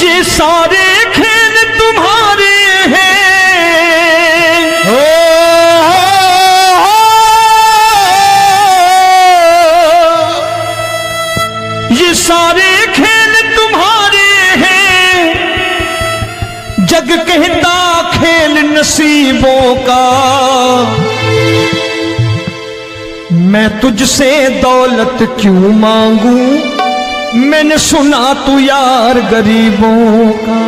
ये सारे खेल तुम्हारे हैं, ये सारे खेल तुम्हारे हैं, जग कहता खेल नसीबों का। मैं तुझसे दौलत क्यों मांगू, मैंने सुना तू यार गरीबों का।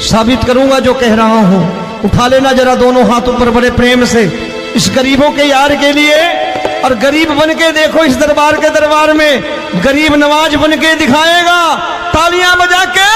साबित करूंगा जो कह रहा हूं। उठा लेना जरा दोनों हाथों पर बड़े प्रेम से इस गरीबों के यार के लिए, और गरीब बन के देखो इस दरबार के दरबार में गरीब नवाज बन के दिखाएगा, तालियां बजा के।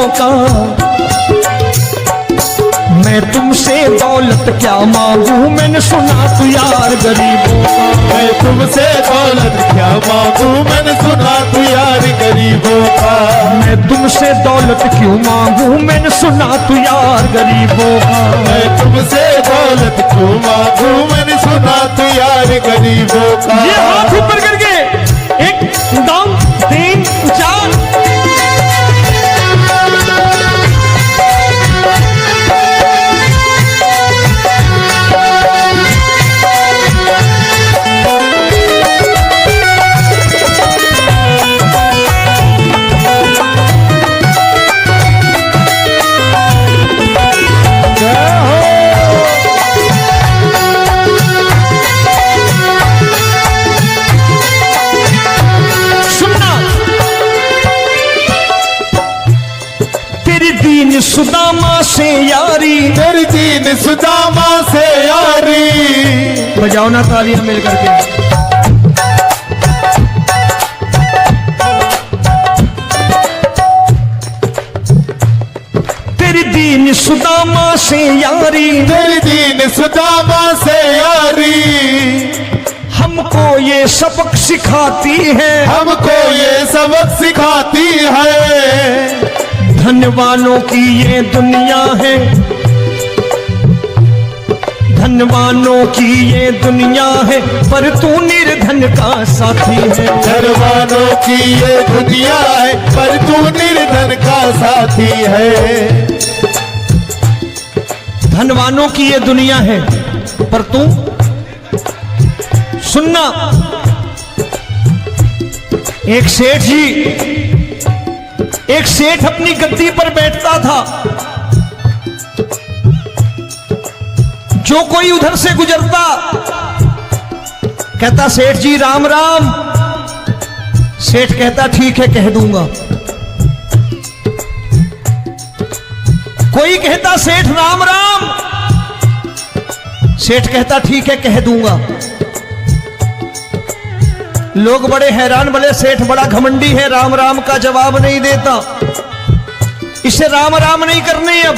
का मैं तुमसे दौलत क्या मांगू, मैंने सुना तू यार गरीबों का। मैं तुमसे दौलत क्या मांगू, मैंने सुना तू यार गरीबों का। मैं तुमसे दौलत क्यों मांगू, मैंने सुना तू यार गरीबों का। मैं तुमसे दौलत क्यों मांगू, मैंने सुना तू यार गरीबों का। ये हाथ ऊपर करके 1 2 3 4 सुदामा से यारी, तेरी दीन सुदामा से यारी। बजाओ ना तालियां मिल करके। तेरी दीन सुदामा से यारी, तेरी दीन सुदामा से यारी। हमको ये सबक सिखाती है, हमको ये सबक सिखाती है। धनवानों की ये दुनिया है, धनवानों की ये दुनिया है, पर तू निर्धन का साथी है। धनवानों की ये दुनिया है, पर तू निर्धन का साथी है। धनवानों की ये दुनिया है, पर तू सुनना। एक सेठ जी, एक सेठ अपनी गद्दी पर बैठता था। जो कोई उधर से गुजरता कहता सेठ जी राम राम। सेठ कहता ठीक है कह दूंगा। कोई कहता सेठ राम राम। सेठ कहता ठीक है कह दूंगा। लोग बड़े हैरान, बोले सेठ बड़ा घमंडी है, राम राम का जवाब नहीं देता, इसे राम राम नहीं करने। अब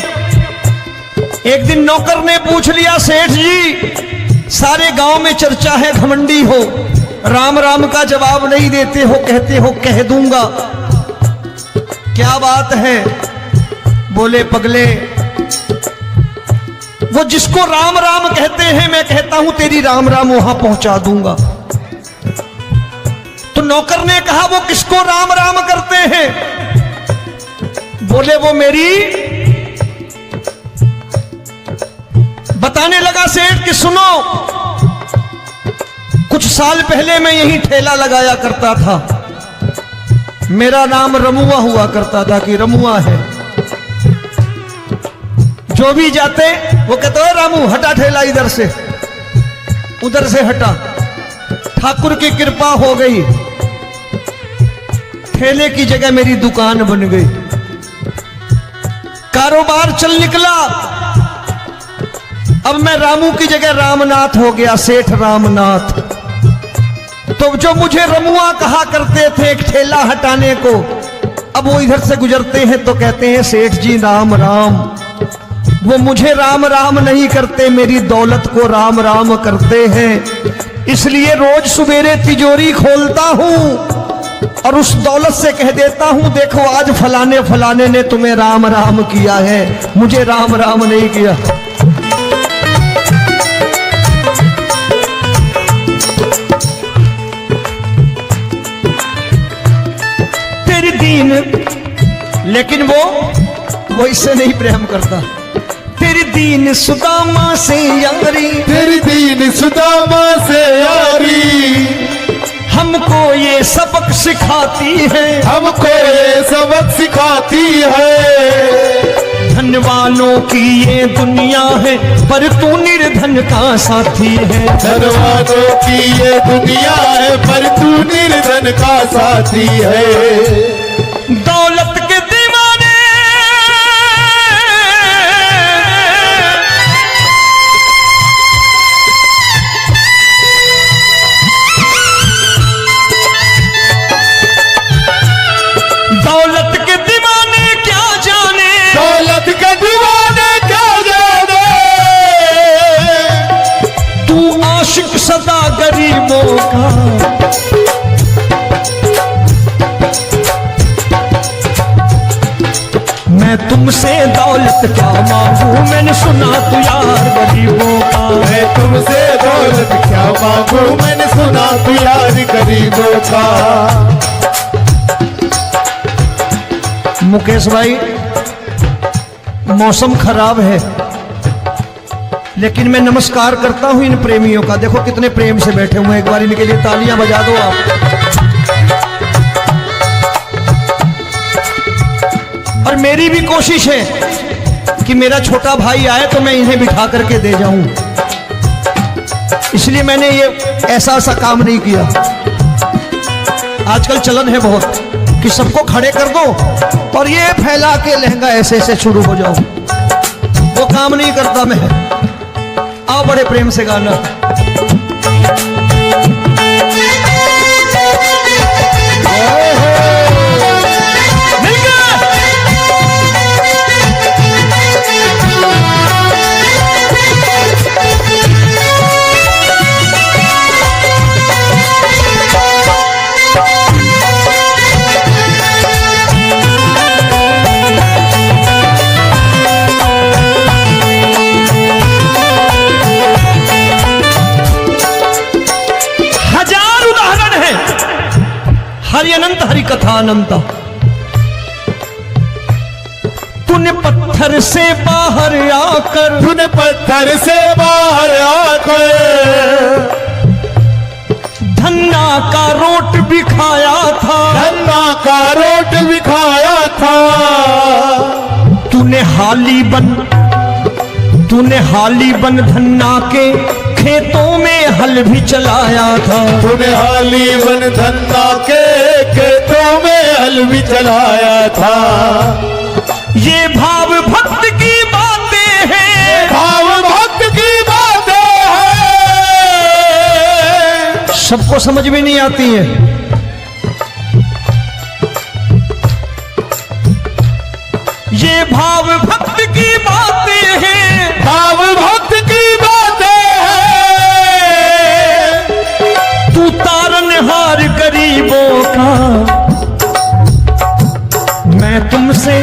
एक दिन नौकर ने पूछ लिया, सेठ जी सारे गांव में चर्चा है घमंडी हो, राम राम का जवाब नहीं देते हो, कहते हो कह दूंगा, क्या बात है? बोले पगले, वो जिसको राम राम कहते हैं मैं कहता हूं तेरी राम राम वहां पहुंचा दूंगा। तो नौकर ने कहा वो किसको राम राम करते हैं? बोले वो मेरी। बताने लगा सेठ कि सुनो, कुछ साल पहले मैं यहीं ठेला लगाया करता था, मेरा नाम रमुआ हुआ करता था कि रमुआ है। जो भी जाते वो कहते हो रामू हटा ठेला इधर से, उधर से हटा। ठाकुर की कृपा हो गई, ठेले की जगह मेरी दुकान बन गई, कारोबार चल निकला। अब मैं रामू की जगह रामनाथ हो गया, सेठ रामनाथ। तो जो मुझे रमुआ कहा करते थे एक ठेला हटाने को, अब वो इधर से गुजरते हैं तो कहते हैं सेठ जी राम राम। वो मुझे राम राम नहीं करते, मेरी दौलत को राम राम करते हैं। इसलिए रोज सवेरे तिजोरी खोलता हूं और उस दौलत से कह देता हूं, देखो आज फलाने फलाने ने तुम्हें राम राम किया है, मुझे राम राम नहीं किया। तेरी दीन, लेकिन वो इससे नहीं प्रेम करता। तेरी दीन सुदामा से यारी, तेरी दीन सुदामा से यारी, हमको ये सबक सिखाती है, हमको ये सबक सिखाती है। धन वालों की ये दुनिया है, पर तू निर्धन का साथी है। धन वालों की ये दुनिया है, पर तू निर्धन का साथी है। दौलत के दीवाने दौलत के दीवाने क्या जाने, दौलत के दीवाने क्या जाने, तू आशिक सदा गरीबों का। मैं तुमसे दौलत क्या मांगू, मैंने सुना तू यार गरीबों का। मैं तुमसे दौलत क्या मांगू, मैंने सुना तू यार गरीबों का। मुकेश भाई, मौसम खराब है, लेकिन मैं नमस्कार करता हूं इन प्रेमियों का। देखो कितने प्रेम से बैठे हुए हैं, एक बार इनके लिए तालियां बजा दो आप। और मेरी भी कोशिश है कि मेरा छोटा भाई आए तो मैं इन्हें बिठा करके दे जाऊं, इसलिए मैंने ये ऐसा काम नहीं किया। आजकल चलन है बहुत कि सबको खड़े कर दो और ये फैला के लहंगा ऐसे ऐसे शुरू हो जाओ, वो काम नहीं करता मैं। आओ बड़े प्रेम से गाना। हरि अनंत हरि कथा अनंत। तूने पत्थर से बाहर आकर, तूने पत्थर से बाहर आकर धन्ना का रोट भी खाया था, धन्ना का रोट भी खाया था। तूने हाली बन धन्ना के खेतों में हल भी चलाया था। तूने हाली बन धन्ना के खेतों में हल भी चलाया था। ये भाव भक्त की बातें हैं, भाव भक्त की बातें हैं, सबको समझ में नहीं आती है। ये भाव भक्त की बातें हैं, भाव भक्त की बातें हैं। तू तारनहार गरीबों का, मैं तुमसे।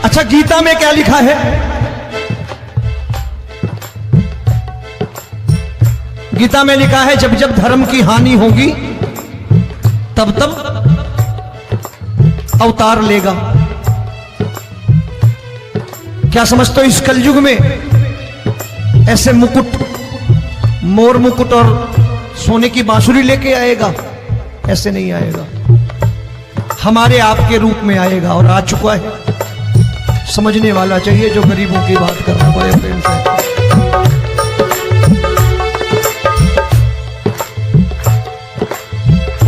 अच्छा, गीता में क्या लिखा है? गीता में लिखा है जब जब धर्म की हानि होगी तब तब अवतार लेगा। क्या समझते हो, इस कलयुग में ऐसे मुकुट, मोर मुकुट और सोने की बांसुरी लेके आएगा? ऐसे नहीं आएगा, हमारे आपके रूप में आएगा और आ चुका है। समझने वाला चाहिए जो गरीबों की बात कर रहा है बड़े प्रेम से।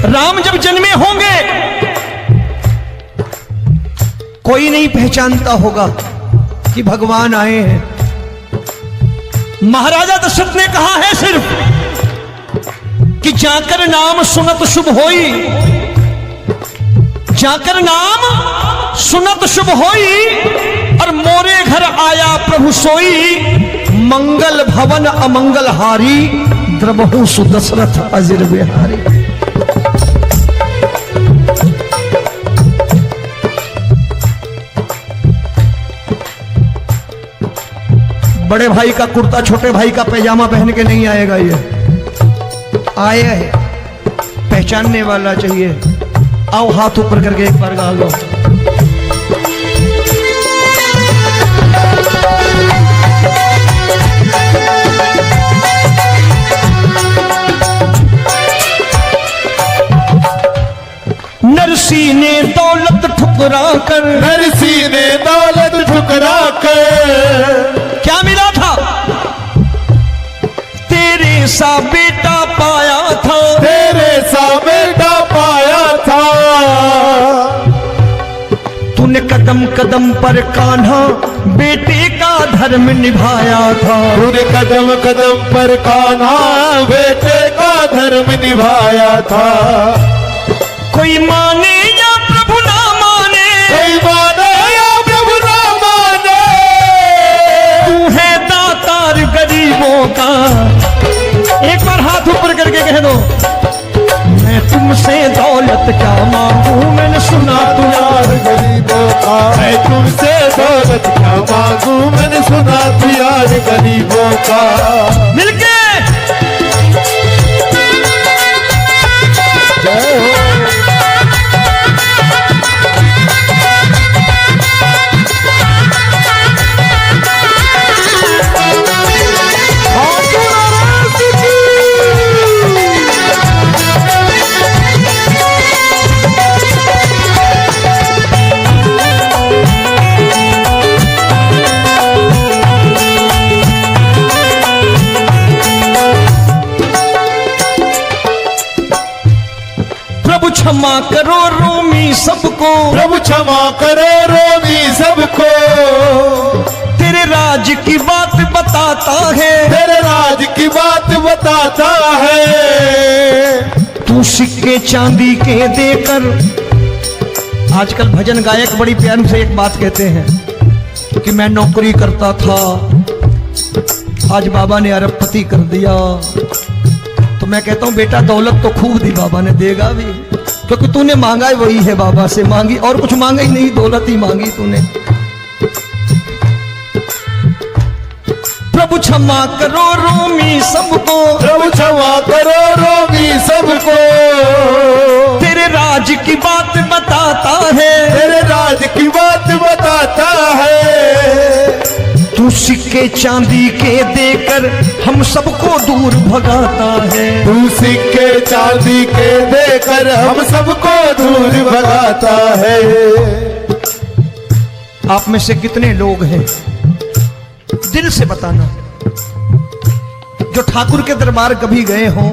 राम जब जन्मे होंगे कोई नहीं पहचानता होगा, कि भगवान आए हैं। महाराजा दशरथ ने कहा है सिर्फ कि जाकर नाम सुनत शुभ होई, जाकर नाम सुनत शुभ होई, और मोरे घर आया प्रभु सोई, मंगल भवन अमंगल हारी, द्रबहु सुदशरथ अजिर बिहारी। बड़े भाई का कुर्ता छोटे भाई का पैजामा पहन के नहीं आएगा, ये आया है पहचानने वाला चाहिए। आओ हाथ ऊपर करके एक बार गा लो। नरसी ने दौलत ठुकरा कर, नरसी ने दौलत ठुकरा कर, क्या मिला था? तेरे सा बेटा पाया था, तेरे सा बेटा पाया था। तूने कदम कदम पर कान्हा बेटे का धर्म निभाया था, तूने कदम कदम पर कान्हा बेटे का धर्म निभाया था। कोई माने या प्रभु ना माने, कोई माने या प्रभु ना माने, तू है दातार गरीबों का। एक बार हाथ ऊपर करके कह दो, मैं तुमसे दौलत क्या मांगू, मैंने सुना तू यार गरीबों का। मैं तुमसे दौलत क्या मांगू, मैंने सुना तू यार गरीबों का। मिलके जय हो। क्षमा करो रोमी सबको, प्रभु क्षमा करो रोमी सबको। तेरे राज की बात बताता है, तेरे राज की बात बताता है। तू सिक्के चांदी के देकर, आजकल भजन गायक बड़ी प्यार से एक बात कहते हैं कि मैं नौकरी करता था, आज बाबा ने अरबपति कर दिया। तो मैं कहता हूं बेटा दौलत तो खूब दी बाबा ने, देगा भी, क्योंकि तूने मांगा वही है बाबा से, मांगी और कुछ मांगा ही नहीं, दौलत ही मांगी तूने। प्रभु क्षमा करो रोमी सबको, प्रभु क्षमा करो रोमी सबको। तेरे राज की बात बताता है, तेरे राज की बात बताता है। तू सिक्के चांदी के देकर हम सबको दूर भगाता है, तू सिक्के चांदी के देकर हम सबको दूर भगाता है। आप में से कितने लोग हैं, दिल से बताना, जो ठाकुर के दरबार कभी गए हो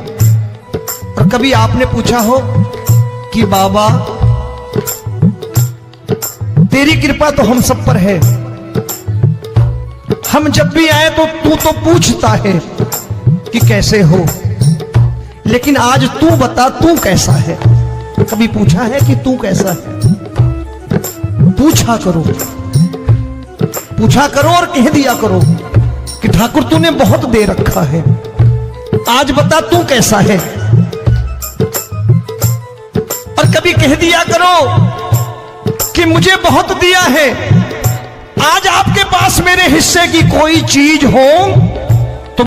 और कभी आपने पूछा हो कि बाबा तेरी कृपा तो हम सब पर है, हम जब भी आए तो तू तो पूछता है कि कैसे हो, लेकिन आज तू बता तू कैसा है। कभी पूछा है कि तू कैसा है? पूछा करो, पूछा करो और कह दिया करो कि ठाकुर तूने बहुत दे रखा है, आज बता तू कैसा है। और कभी कह दिया करो कि मुझे बहुत दिया है, आज आपके पास मेरे हिस्से की कोई चीज हो तो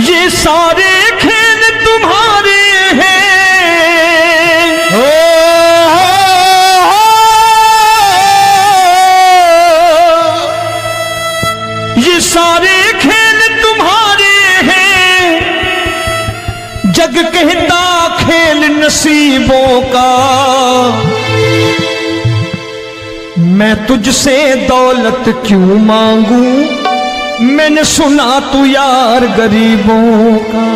ये सारे खेल तुम्हारे हैं। ये सारे खेल तुम्हारे हैं, जग कहता खेल नसीबों का। मैं तुझसे दौलत क्यों मांगू, मैंने सुना तू यार गरीबों का।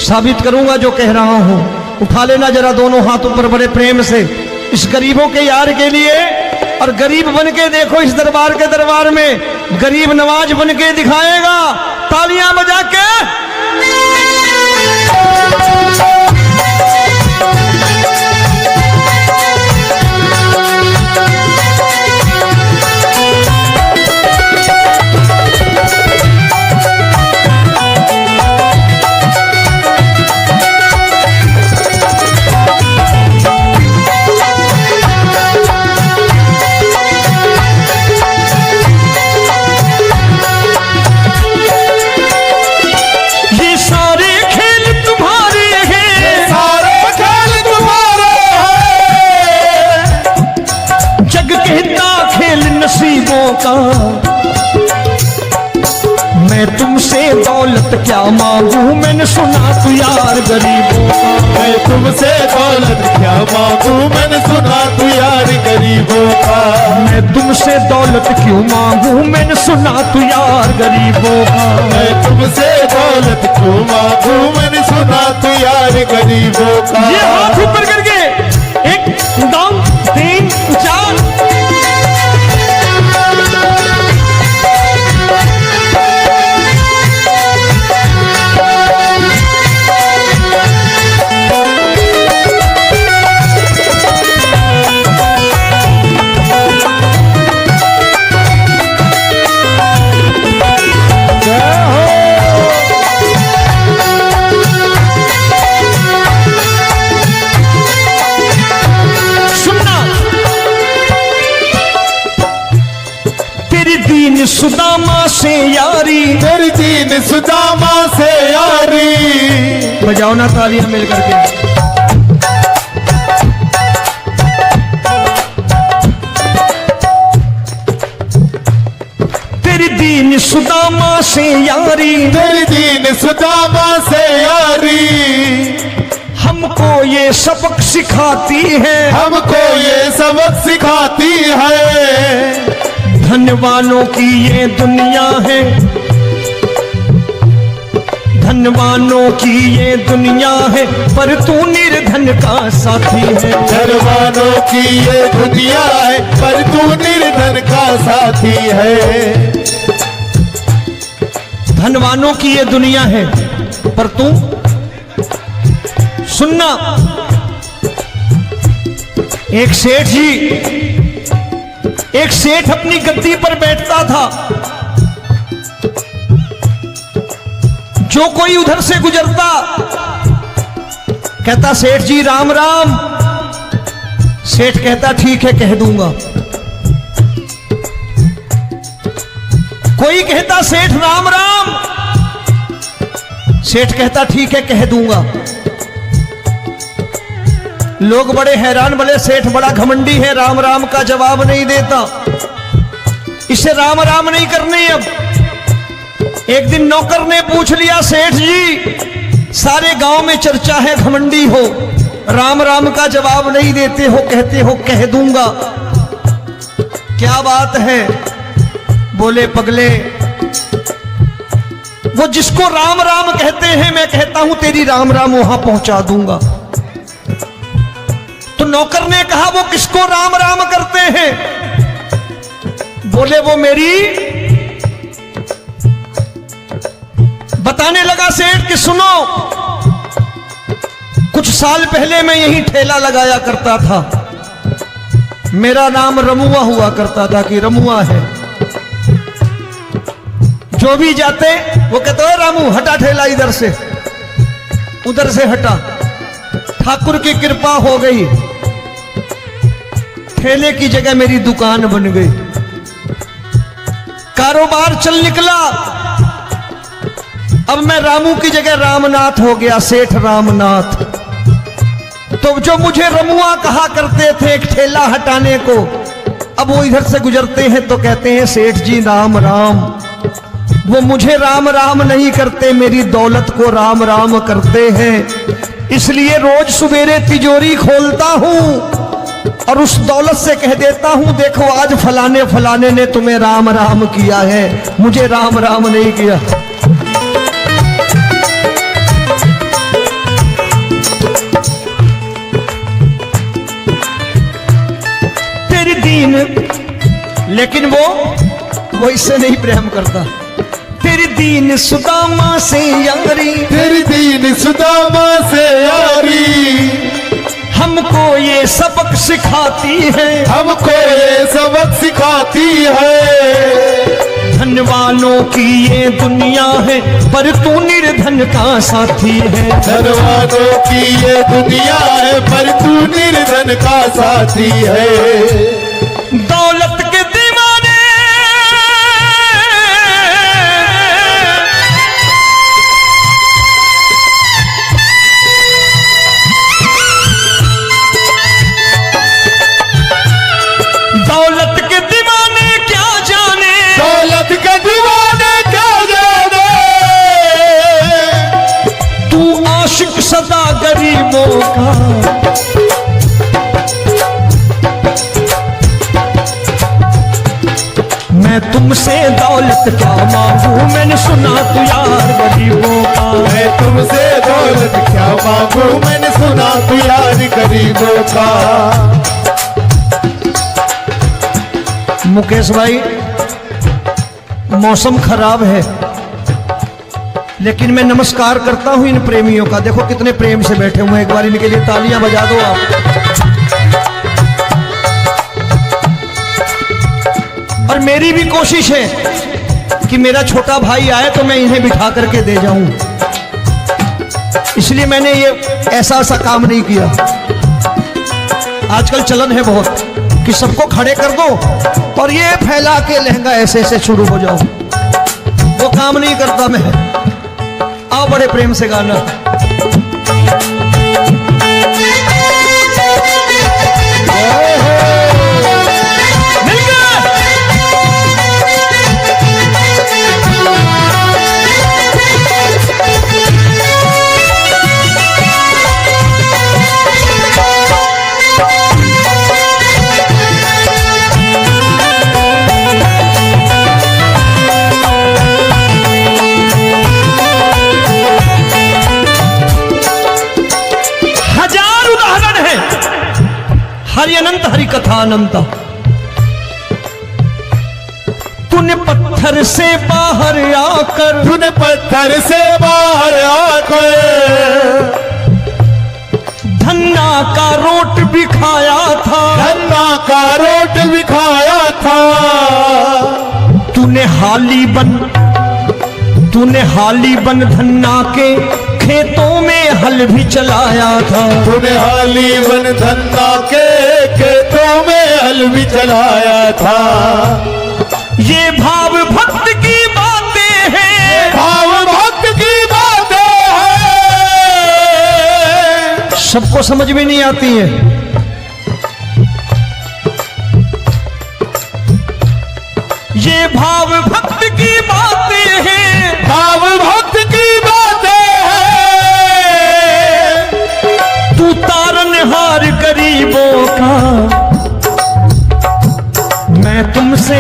साबित करूंगा जो कह रहा हूं। उठा लेना जरा दोनों हाथ ऊपर बड़े प्रेम से इस गरीबों के यार के लिए। और गरीब बन के देखो इस दरबार के दरबार में, गरीब नवाज बन के दिखाएगा तालियां बजा के। नसीबों का मैं तुमसे दौलत क्या मांगू, मैंने सुना तू यार गरीबों का। मैं तुमसे दौलत क्या मांगू, मैंने सुना तू यार गरीबों का। मैं तुमसे दौलत क्यों मांगू, मैंने सुना तू यार गरीबों का। मैं तुमसे दौलत क्यों मांगू, मैंने सुना तू यार गरीबों का। ये हाथ ऊपर करके 1 2 3 4 सुदामा से यारी, तेरी दीन सुदामा से यारी। बजाओ ना तालियां मिल करके। तेरी दीन सुदामा से यारी, तेरी दीन सुदामा से यारी। हमको ये सबक सिखाती है, हमको ये सबक सिखाती है। धनवानों की ये दुनिया है, धनवानों की ये दुनिया है, पर तू निर्धन का साथी है। धनवानों की ये दुनिया है, पर तू निर्धन का साथी है। धनवानों की ये दुनिया है, पर तू सुनना। एक सेठ जी, एक सेठ अपनी गद्दी पर बैठता था। जो कोई उधर से गुजरता कहता सेठ जी राम राम। सेठ कहता ठीक है कह दूंगा। कोई कहता सेठ राम राम। सेठ कहता ठीक है कह दूंगा। लोग बड़े हैरान, बोले सेठ बड़ा घमंडी है, राम राम का जवाब नहीं देता, इसे राम राम नहीं करनी। अब एक दिन नौकर ने पूछ लिया सेठ जी सारे गांव में चर्चा है घमंडी हो, राम राम का जवाब नहीं देते हो, कहते हो कह दूंगा, क्या बात है? बोले पगले वो जिसको राम राम कहते हैं मैं कहता हूं तेरी राम राम वहां पहुंचा दूंगा। तो नौकर ने कहा वो किसको राम राम करते हैं? बोले वो मेरी। बताने लगा सेठ कि सुनो, कुछ साल पहले मैं यही ठेला लगाया करता था, मेरा नाम रमुआ हुआ करता था कि रमुआ है। जो भी जाते वो कहते हो रामू हटा ठेला इधर से, उधर से हटा। ठाकुर की कृपा हो गई, ठेले की जगह मेरी दुकान बन गई, कारोबार चल निकला। अब मैं रामू की जगह रामनाथ हो गया, सेठ रामनाथ। तो जो मुझे रमुआ कहा करते थे एक ठेला हटाने को, अब वो इधर से गुजरते हैं तो कहते हैं सेठ जी राम राम। वो मुझे राम राम नहीं करते, मेरी दौलत को राम राम करते हैं। इसलिए रोज सवेरे तिजोरी खोलता हूं और उस दौलत से कह देता हूं देखो आज फलाने फलाने ने तुम्हें राम राम किया है, मुझे राम राम नहीं किया। दीन, लेकिन वो इससे नहीं प्रेम करता। तेरी दीन सुदामा से यारी, तेरी दीन सुदामा से यारी, हमको ये सबक सिखाती है, हमको ये सबक सिखाती है। धन वालों की ये दुनिया है, पर तू निर्धन का साथी है। धन वालों की ये दुनिया है, पर तू निर्धन का साथी है। दौलत के दीवाने दौलत के दीवाने क्या जाने, दौलत के दीवाने क्या जाने, तू आशिक सदा गरीबों का। मैं तुमसे दौलत क्या मांगू, मैंने सुना तू यार गरीबों का। मैं तुमसे दौलत क्या मांगू, मैंने सुना तू यार गरीबों का। मुकेश भाई, मौसम खराब है, लेकिन मैं नमस्कार करता हूं इन प्रेमियों का। देखो कितने प्रेम से बैठे हुए हैं, एक बार इनके लिए तालियां बजा दो आप। और मेरी भी कोशिश है कि मेरा छोटा भाई आए तो मैं इन्हें बिठा करके दे जाऊं, इसलिए मैंने ये ऐसा काम नहीं किया। आजकल चलन है बहुत कि सबको खड़े कर दो और ये फैला के लहंगा ऐसे ऐसे शुरू हो जाओ, वो काम नहीं करता मैं। आओ बड़े प्रेम से गाना। हरि अनंत हरि कथा अनंत। तूने पत्थर से बाहर आकर, तूने पत्थर से बाहर आकर धन्ना का रोट भी खाया था, धन्ना का रोट भी खाया था। तूने हाली बन धन्ना के खेतों में हल भी चलाया था। तूने हाली बन धन्ना के खेतों में हल भी चलाया था। ये भाव भक्त की बातें हैं, भाव भक्त की बातें हैं, सबको समझ में नहीं आती है। ये भाव भक्त की बातें हैं, भाव भक्त की बातें हैं। तू तारनहार गरीबों का, मैं तुमसे।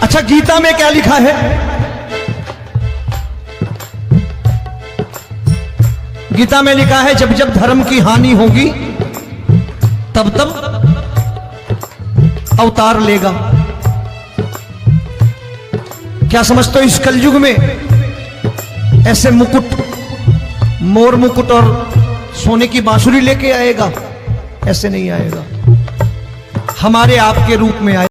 अच्छा, गीता में क्या लिखा है? गीता में लिखा है जब जब धर्म की हानि होगी तब तब अवतार लेगा। क्या समझते हो, इस कलयुग में ऐसे मुकुट, मोर मुकुट और सोने की बांसुरी लेके आएगा? ऐसे नहीं आएगा, हमारे आपके रूप में आएगा।